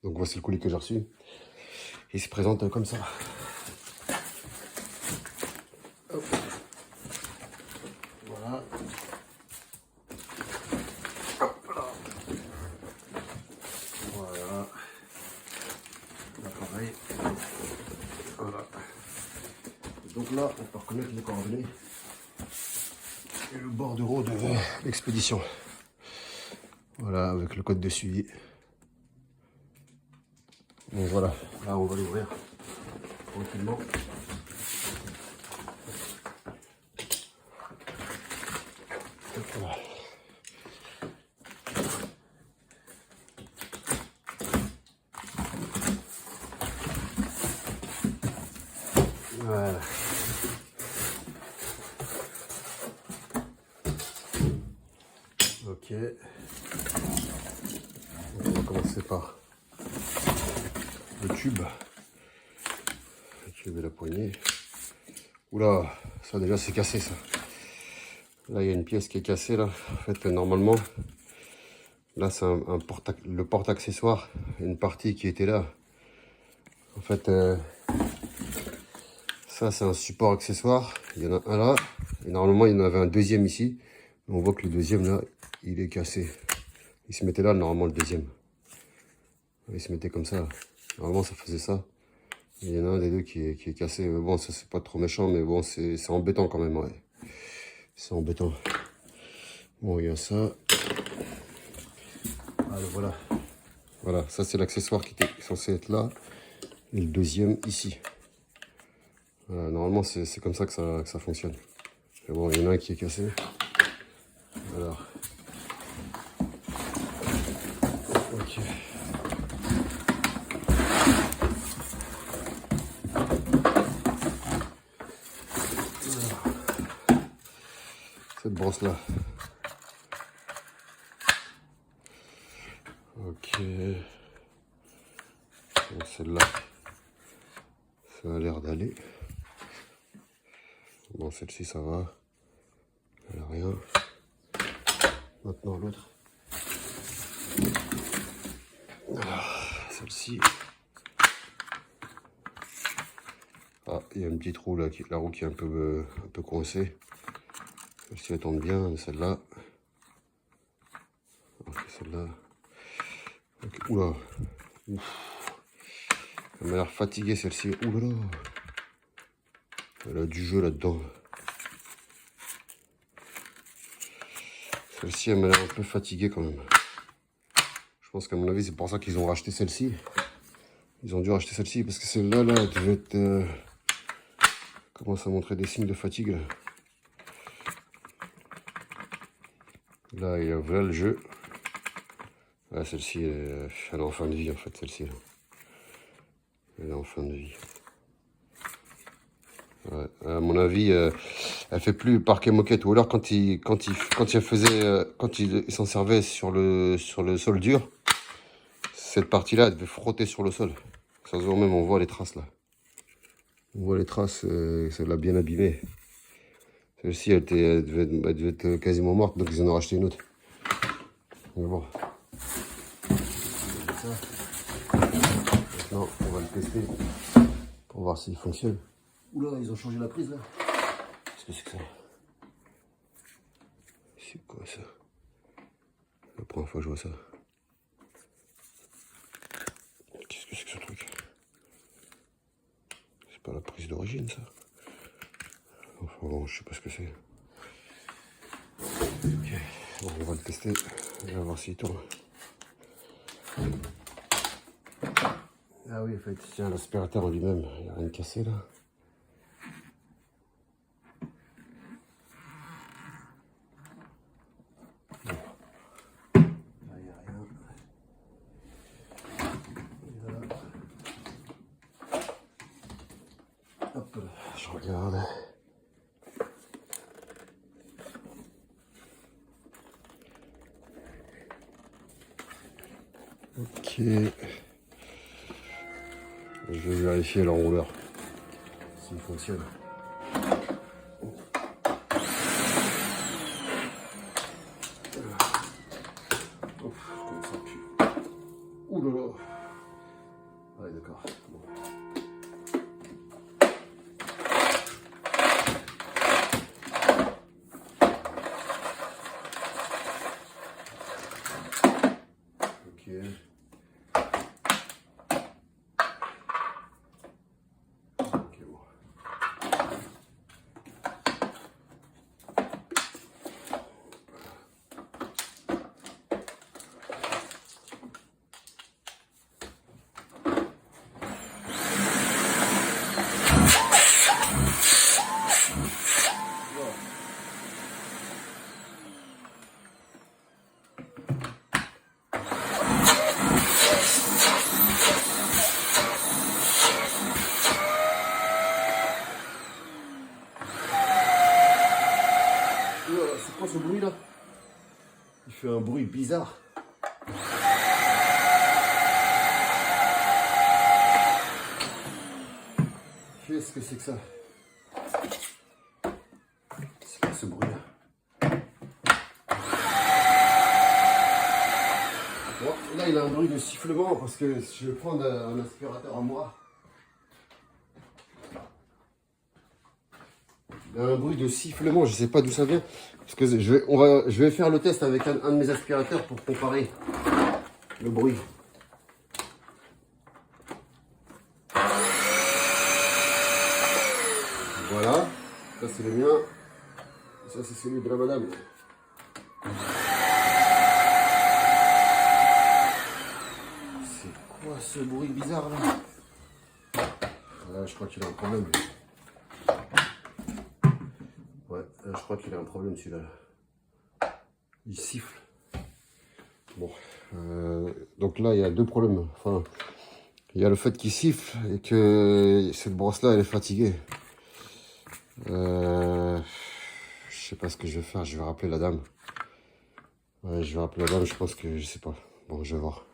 Donc voici le colis que j'ai reçu. Il se présente comme ça. Hop. Voilà. Hop là. Voilà. Là, pareil. Voilà. Donc là, on peut reconnaître les coordonnées et le bordereau de l'expédition. Voilà, avec le code de suivi. Donc voilà, là on va l'ouvrir tranquillement. Voilà. Voilà. Ok. Donc on va commencer par le tube. Le tube et la poignée. Oula, ça déjà c'est cassé ça. Là il y a une pièce qui est cassée là. En fait normalement, là c'est le porte-accessoire. Une partie qui était là. En fait, ça c'est un support accessoire. Il y en a un là. Et normalement il y en avait un deuxième ici. On voit que le deuxième là, il est cassé. Il se mettait là normalement le deuxième. Il se mettait comme ça. Normalement ça faisait ça. Il y en a un des deux qui est cassé. Mais bon, ça c'est pas trop méchant, mais bon, c'est embêtant quand même. Ouais. C'est embêtant. Bon, il y a ça. Alors voilà. Voilà, ça c'est l'accessoire qui était censé être là. Et le deuxième ici. Voilà, normalement c'est comme ça que ça fonctionne. Mais bon, il y en a un qui est cassé. Alors. Ok. Cette brosse là. Ok. Celle-là, ça a l'air d'aller. Bon, celle-ci ça va. Elle a rien. Maintenant l'autre. Celle-ci. Ah, il y a une petite roue là, la roue qui est un peu coincée. Celle-ci elle tombe bien, celle-là. Ok, celle-là. Okay. Oula. Ouf. Elle m'a l'air fatiguée celle-ci. Oulala. Elle a du jeu là-dedans. Celle-ci elle m'a l'air un peu fatiguée quand même. Je pense qu'à mon avis c'est pour ça qu'ils ont racheté celle-ci. Ils ont dû racheter celle-ci parce que celle-là, là, elle devait être... commence à montrer des signes de fatigue. Là, il y a voilà le jeu. Ah, celle-ci, elle est en fin de vie en fait, celle-ci. Elle est en fin de vie. Ouais, à mon avis, elle fait plus parquet moquette. Ou alors quand il s'en servait sur le sol dur, cette partie-là, elle devait frotter sur le sol. Sans même, on voit les traces là. On voit les traces, ça l'a bien abîmé. Celle-ci, elle devait être quasiment morte, donc ils en ont racheté une autre. Mais bon. Maintenant, on va le tester pour voir s'il fonctionne. Oula, ils ont changé la prise là. Qu'est-ce que c'est que ça? C'est quoi ça? La première fois que je vois ça. Qu'est-ce que c'est que ce truc? C'est pas la prise d'origine ça? Enfin bon, je sais pas ce que c'est. Ok, bon, on va le tester. On va voir s'il tourne. Ah oui, en fait, tiens, l'aspirateur en lui-même, il n'y a rien de cassé là. Bon. Là, il n'y a rien. Et là. Hop là, je regarde. Ok. Je vais vérifier l'enrouleur s'il fonctionne. Ouf, comment ça pue. Ouh là là. Ouais, d'accord. Bon. Ok. Ok, bon. C'est quoi ce bruit là? Il fait un bruit bizarre. Qu'est-ce que c'est que ça? C'est quoi ce bruit là? Bon, là il a un bruit de sifflement parce que je vais prendre un aspirateur à moi. Il y a un bruit de sifflement, je sais pas d'où ça vient. Parce que je vais faire le test avec un de mes aspirateurs pour comparer le bruit. Voilà, ça c'est le mien. Ça c'est celui de la madame. C'est quoi ce bruit bizarre là? Là je crois qu'il a un problème. Ouais, là, je crois qu'il a un problème celui-là. Il siffle. Bon, donc là il y a deux problèmes. Enfin, il y a le fait qu'il siffle et que cette brosse-là elle est fatiguée. Je sais pas ce que je vais faire. Je vais rappeler la dame. Ouais, je vais rappeler la dame. Je pense que je sais pas. Bon, je vais voir.